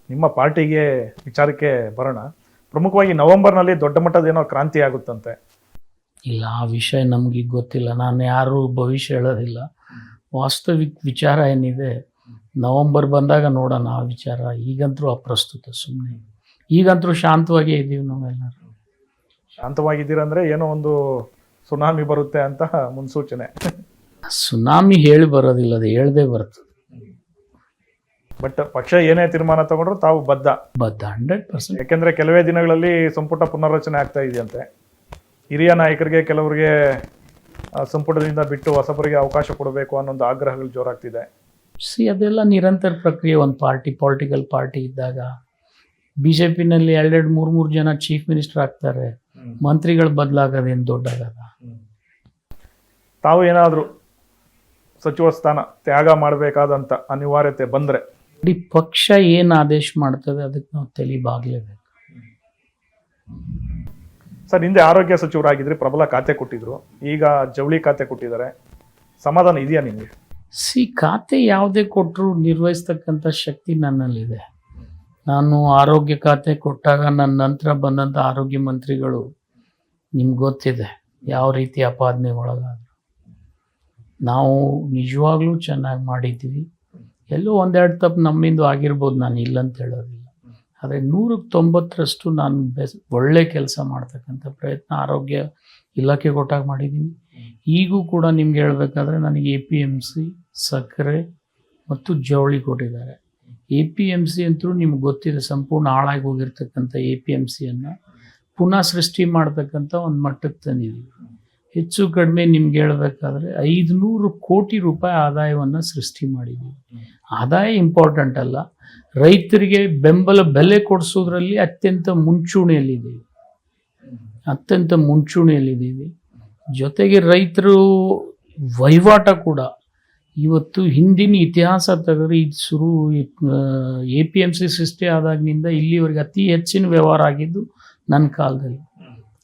ನಿಮ್ಮ ಪಾರ್ಟಿಗೆ ವಿಚಾರಕ್ಕೆ ಬರೋಣ. ಪ್ರಮುಖವಾಗಿ ನವೆಂಬರ್ನಲ್ಲಿ ದೊಡ್ಡ ಮಟ್ಟದ ಏನೋ ಕ್ರಾಂತಿ ಆಗುತ್ತಂತೆ. ಇಲ್ಲ, ಆ ವಿಷಯ ನಮಗೆ ಗೊತ್ತಿಲ್ಲ. ನಾನು ಯಾರು ಭವಿಷ್ಯ ಹೇಳೋದಿಲ್ಲ. ವಾಸ್ತವಿಕ ವಿಚಾರ ಏನಿದೆ ನವಂಬರ್ ಬಂದಾಗ ನೋಡೋಣ ಆ ವಿಚಾರ. ಈಗಂತೂ ಅಪ್ರಸ್ತುತ. ಸುಮ್ಮನೆ ಈಗಂತೂ ಶಾಂತವಾಗೇ ಇದ್ದೀವಿ ನಾವೆಲ್ಲರೂ. ಶಾಂತವಾಗಿದ್ದೀರಂದ್ರೆ ಏನೋ ಒಂದು ಸುನಾಮಿ ಬರುತ್ತೆ ಅಂತ ಮುನ್ಸೂಚನೆ. ಸುನಾಮಿ ಹೇಳಿ ಬರೋದಿಲ್ಲ, ಅದು ಹೇಳ್ದೇ ಬರ್ತದೆ. ಬಟ್ ಪಕ್ಷ ಏನೇ ತೀರ್ಮಾನ ತಗೊಂಡ್ರು ತಾವು ಬದ್ಧ 100%. ಯಾಕೆಂದ್ರೆ ಕೆಲವೇ ದಿನಗಳಲ್ಲಿ ಸಂಪುಟ ಪುನರ್ರಚನೆ ಆಗ್ತಾ ಇದೆಯಂತೆ. ಹಿರಿಯ ನಾಯಕರಿಗೆ ಕೆಲವರಿಗೆ ಸಂಪುಟದಿಂದ ಬಿಟ್ಟು ಹೊಸಬರಿಗೆ ಅವಕಾಶ ಕೊಡಬೇಕು ಅನ್ನೋ ಆಗ್ರಹಗಳು ಜೋರಾಗ್ತಿದೆ. ಅದೆಲ್ಲ ನಿರಂತರ ಪ್ರಕ್ರಿಯೆ. ಒಂದು ಪೊಲಿಟಿಕಲ್ ಪಾರ್ಟಿ ಇದ್ದಾಗ BJP-ನಲ್ಲಿ 2-3 ಜನ ಚೀಫ್ ಮಿನಿಸ್ಟರ್ ಆಗ್ತಾರೆ. ಮಂತ್ರಿಗಳು ಬದಲಾಗೋದೇನು ದೊಡ್ಡಾಗದ. ತಾವು ಏನಾದರೂ ಸಚಿವ ಸ್ಥಾನ ತ್ಯಾಗ ಮಾಡಬೇಕಾದಂಥ ಅನಿವಾರ್ಯತೆ ಬಂದರೆ ಇಡೀ ಪಕ್ಷ ಏನು ಆದೇಶ ಮಾಡ್ತದೆ ಅದಕ್ಕೆ ನಾವು ತಲೆಬಾಗಲೇಬೇಕು. ಸರ್, ಹಿಂದೆ ಆರೋಗ್ಯ ಸಚಿವರಾಗಿದ್ರಿ, ಪ್ರಬಲ ಖಾತೆ ಕೊಟ್ಟಿದ್ರು, ಈಗ ಜವಳಿ ಖಾತೆ ಕೊಟ್ಟಿದ್ದಾರೆ. ಸಮಾಧಾನ ಇದೆಯಾ ನಿಮಗೆ? ಖಾತೆ ಯಾವುದೇ ಕೊಟ್ಟರು ನಿರ್ವಹಿಸ್ತಕ್ಕಂಥ ಶಕ್ತಿ ನನ್ನಲ್ಲಿದೆ. ನಾನು ಆರೋಗ್ಯ ಖಾತೆ ಕೊಟ್ಟಾಗ ನನ್ನ ನಂತರ ಬಂದಂಥ ಆರೋಗ್ಯ ಮಂತ್ರಿಗಳು ನಿಮ್ಗೆ ಗೊತ್ತಿದೆ ಯಾವ ರೀತಿ ಅಪಾದನೆ ಒಳಗಾದ್ರು. ನಾವು ನಿಜವಾಗ್ಲೂ ಚೆನ್ನಾಗಿ ಮಾಡಿದ್ದೀವಿ. ಎಲ್ಲೋ 1-2 ತಪ್ಪು ನಮ್ಮಿಂದ ಆಗಿರ್ಬೋದು, ನಾನು ಇಲ್ಲಂತ ಹೇಳೋದಿಲ್ಲ. ಆದರೆ 190% ನಾನು ಒಳ್ಳೆ ಕೆಲಸ ಮಾಡ್ತಕ್ಕಂಥ ಪ್ರಯತ್ನ ಆರೋಗ್ಯ ಇಲಾಖೆ ಕೊಟ್ಟಾಗ ಮಾಡಿದ್ದೀನಿ. ಈಗೂ ಕೂಡ ನಿಮ್ಗೆ ಹೇಳ್ಬೇಕಾದ್ರೆ ನನಗೆ APMC, ಸಕ್ಕರೆ ಮತ್ತು ಜವಳಿ ಕೊಟ್ಟಿದ್ದಾರೆ. APMC ಅಂತೂ ನಿಮ್ಗೆ ಗೊತ್ತಿದೆ, ಸಂಪೂರ್ಣ ಹಾಳಾಗಿ ಹೋಗಿರ್ತಕ್ಕಂಥ APMC-ಯನ್ನು ಪುನಃ ಸೃಷ್ಟಿ ಮಾಡ್ತಕ್ಕಂಥ ಒಂದು ಮಟ್ಟಕ್ಕೆ ತಂದಿದ್ದೀವಿ. ಹೆಚ್ಚು ಕಡಿಮೆ ನಿಮ್ಗೆ ಹೇಳ್ಬೇಕಾದ್ರೆ 500 ಕೋಟಿ ರೂಪಾಯಿ ಆದಾಯವನ್ನು ಸೃಷ್ಟಿ ಮಾಡಿದ್ದೀವಿ. ಆದಾಯ ಇಂಪಾರ್ಟೆಂಟ್ ಅಲ್ಲ, ರೈತರಿಗೆ ಬೆಂಬಲ ಬೆಲೆ ಕೊಡಿಸೋದ್ರಲ್ಲಿ ಅತ್ಯಂತ ಮುಂಚೂಣಿಯಲ್ಲಿದ್ದೀವಿ. ಜೊತೆಗೆ ರೈತರು ವಹಿವಾಟ ಕೂಡ ಇವತ್ತು ಹಿಂದಿನ ಇತಿಹಾಸ ತೆಗೆದ್ರೆ ಇದು APMC ಸೃಷ್ಟಿ ಆದಾಗಿನಿಂದ ಇಲ್ಲಿವರೆಗೆ ಅತಿ ಹೆಚ್ಚಿನ ವ್ಯವಹಾರ ಆಗಿದ್ದು ನನ್ನ ಕಾಲದಲ್ಲಿ.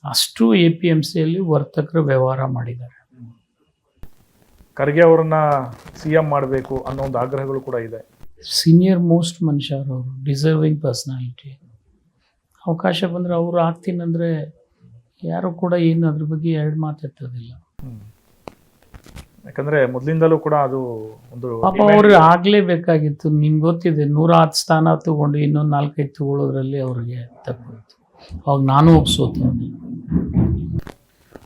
ಅಷ್ಟು APMC-ಯಲ್ಲಿ ವರ್ತಕರು ವ್ಯವಹಾರ ಮಾಡಿದ್ದಾರೆ. ಖರ್ಗೆ ಅವರನ್ನ CM ಮಾಡಬೇಕು ಅನ್ನೋ ಒಂದು ಆಗ್ರಹಗಳು ಕೂಡ ಇದೆ. ಸೀನಿಯರ್ ಮೋಸ್ಟ್ ಮನುಷ್ಯ ಅವರು, ಡಿಸರ್ವಿಂಗ್ ಪರ್ಸನಾಲಿಟಿ. ಅವಕಾಶ ಬಂದರೆ ಅವರು ಆಗ್ತೀನಂದರೆ ಯಾರು ಕೂಡ ಏನು ಅದ್ರ ಬಗ್ಗೆ ಎರಡು ಮಾತಾಡ್ತದಿಲ್ಲ. ಯಾಕಂದ್ರೆ ಮೊದಲಿಂದಲೂ ಕೂಡ ಅದು ಒಂದು ಪಾಪ ಅವ್ರಿಗೆ ಆಗಲೇಬೇಕಾಗಿತ್ತು. ನಿಮ್ಗೆ ಗೊತ್ತಿದೆ, 110 ಸ್ಥಾನ ತಗೊಂಡು ಇನ್ನೊಂದು 4-5 ತಗೊಳ್ಳೋದ್ರಲ್ಲಿ ಅವ್ರಿಗೆ ತಪ್ಪಿತ್ತು. ಅವಾಗ ನಾನು ಒಪ್ಸೋತು.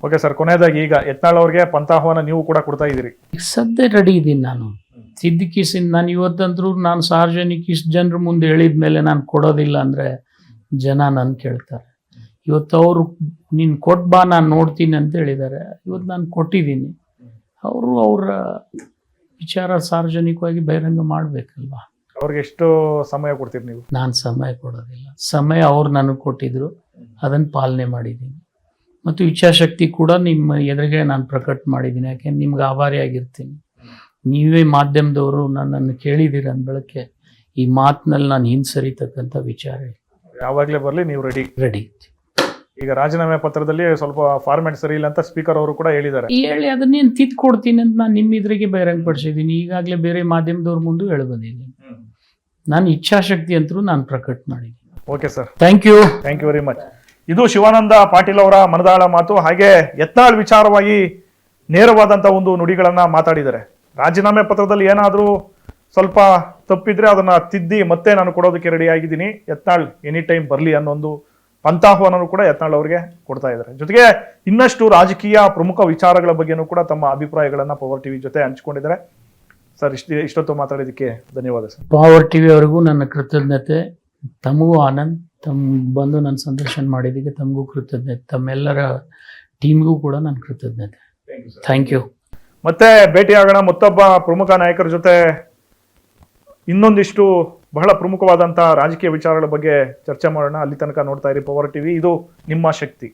ಓಕೆ ಸರ್, ಕೊನೆಯದಾಗಿ ಈಗ ಯತ್ನಾಳ್ ಅವ್ರಿಗೆ ಪಂಥಾಹ್ವಾನ ನೀವು ಕೂಡ ಕೊಡ್ತಾ ಇದ್ದೀರಿ. ಸದ್ಯ ರೆಡಿ ಇದ್ದೀನಿ ನಾನು. ಸಿದ್ದಿಕಿಸಿಂದ ನಾನು ಇವತ್ತಂದ್ರೂ ನಾನು ಸಾರ್ವಜನಿಕ ಇಷ್ಟು ಜನರ ಮುಂದೆ ಹೇಳಿದ ಮೇಲೆ ನಾನು ಕೊಡೋದಿಲ್ಲ ಅಂದರೆ ಜನ ನನ್ನ ಕೇಳ್ತಾರೆ. ಇವತ್ತು ಅವರು ನೀನು ಕೊಟ್ಟು ಬಾ ನಾನು ನೋಡ್ತೀನಿ ಅಂತ ಹೇಳಿದ್ದಾರೆ. ಇವತ್ತು ನಾನು ಕೊಟ್ಟಿದ್ದೀನಿ. ಅವರು ಅವರ ವಿಚಾರ ಸಾರ್ವಜನಿಕವಾಗಿ ಬಹಿರಂಗ ಮಾಡಬೇಕಲ್ವಾ. ಅವ್ರಿಗೆ ಎಷ್ಟು ಸಮಯ ಕೊಡ್ತೀರಿ ನೀವು? ನಾನು ಸಮಯ ಕೊಡೋದಿಲ್ಲ. ಸಮಯ ಅವ್ರು ನನಗೆ ಕೊಟ್ಟಿದ್ರು, ಅದನ್ನು ಪಾಲನೆ ಮಾಡಿದ್ದೀನಿ. ಮತ್ತು ಇಚ್ಛಾಶಕ್ತಿ ಕೂಡ ನಿಮ್ಮ ಎದುರಿಗೆ ನಾನು ಪ್ರಕಟ ಮಾಡಿದ್ದೀನಿ. ಯಾಕೆಂದ್ರೆ ನಿಮ್ಗೆ ಆಭಾರಿಯಾಗಿರ್ತೀನಿ. ನೀವೇ ಮಾಧ್ಯಮದವರು ನನ್ನನ್ನು ಕೇಳಿದ್ದೀರ ಅಂದ ಬೆಳಕೆ ಈ ಮಾತಿನಲ್ಲಿ ನಾನು ಹಿಂಸರಿತಕ್ಕಂಥ ವಿಚಾರ. ಯಾವಾಗಲೇ ಬರಲಿ, ನೀವು ರೆಡಿ. ಈಗ ರಾಜೀನಾಮೆ ಪತ್ರದಲ್ಲಿ ಸ್ವಲ್ಪ ಫಾರ್ಮ್ಯಾಟ್ ಸರಿ ಇಲ್ಲ ಅಂತ ಸ್ಪೀಕರ್ ಅವರು ಕೂಡ ಹೇಳಿದ್ದಾರೆ. ಹೇಳಿ ಅದನ್ನೇನು ತಿದ್ಕೊಡ್ತೀನಿ ಅಂತ ನಾನು ನಿಮ್ಮ ಇದ್ರಿಗೆ ಬಹಿರಂಗಪಡಿಸಿದ್ದೀನಿ. ಈಗಾಗಲೇ ಬೇರೆ ಮಾಧ್ಯಮದವ್ರ ಮುಂದೆ ಹೇಳಿ ಬಂದಿದ್ದೀನಿ. ನಾನು ಇಚ್ಛಾಶಕ್ತಿ ಅಂತರೂ ನಾನು ಪ್ರಕಟ ಮಾಡಿದ್ದೀನಿ. Okay sir, thank you very much. ಇದು ಶಿವಾನಂದ ಪಾಟೀಲ್ ಅವರ ಮನದಾಳ ಮಾತು. ಹಾಗೆ ಯತ್ನಾಳ್ ವಿಚಾರವಾಗಿ ನೇರವಾದಂಥ ಒಂದು ನುಡಿಗಳನ್ನ ಮಾತಾಡಿದ್ದಾರೆ. ರಾಜೀನಾಮೆ ಪತ್ರದಲ್ಲಿ ಏನಾದರೂ ಸ್ವಲ್ಪ ತಪ್ಪಿದ್ರೆ ಅದನ್ನ ತಿದ್ದಿ ಮತ್ತೆ ನಾನು ಕೊಡೋದಕ್ಕೆ ರೆಡಿ ಆಗಿದ್ದೀನಿ, ಯತ್ನಾಳ್ ಎನಿ ಟೈಮ್ ಬರಲಿ ಅನ್ನೋ ಒಂದು ಪಂಥಾಹ್ವಾನನು ಕೂಡ ಯತ್ನಾಳ್ ಅವರಿಗೆ ಕೊಡ್ತಾ ಇದ್ದಾರೆ. ಜೊತೆಗೆ ಇನ್ನಷ್ಟು ರಾಜಕೀಯ ಪ್ರಮುಖ ವಿಚಾರಗಳ ಬಗ್ಗೆನೂ ಕೂಡ ತಮ್ಮ ಅಭಿಪ್ರಾಯಗಳನ್ನ ಪವರ್ ಟಿವಿ ಜೊತೆ ಹಂಚಿಕೊಂಡಿದ್ದಾರೆ. ಸರ್, ಇಷ್ಟೊತ್ತು ಮಾತಾಡೋದಕ್ಕೆ ಧನ್ಯವಾದ ಸರ್. ಪವರ್ ಟಿವಿ ಅವರಿಗೂ ನನ್ನ ಕೃತಜ್ಞತೆ. ತಮಗೂ ಆನಂದ್, ಬಂದು ನನ್ನ ಸಂದರ್ಶನ ಮಾಡಿದ್ದಕ್ಕೆ ತಮಗೂ ಕೃತಜ್ಞತೆ. ತಮ್ಮೆಲ್ಲರ ಟೀಮ್ಗೂ ಕೂಡ ನನ್ನ ಕೃತಜ್ಞತೆ. Thank you. ಮತ್ತೆ ಭೇಟಿಯಾಗೋಣ ಮತ್ತೊಬ್ಬ ಪ್ರಮುಖ ನಾಯಕರ ಜೊತೆ. ಇನ್ನೊಂದಿಷ್ಟು ಬಹಳ ಪ್ರಮುಖವಾದಂಥ ರಾಜಕೀಯ ವಿಚಾರಗಳ ಬಗ್ಗೆ ಚರ್ಚೆ ಮಾಡೋಣ. ಅಲ್ಲಿ ತನಕ ನೋಡ್ತಾ ಇರಿ ಪವರ್ ಟಿವಿ. ಇದು ನಿಮ್ಮ ಶಕ್ತಿ.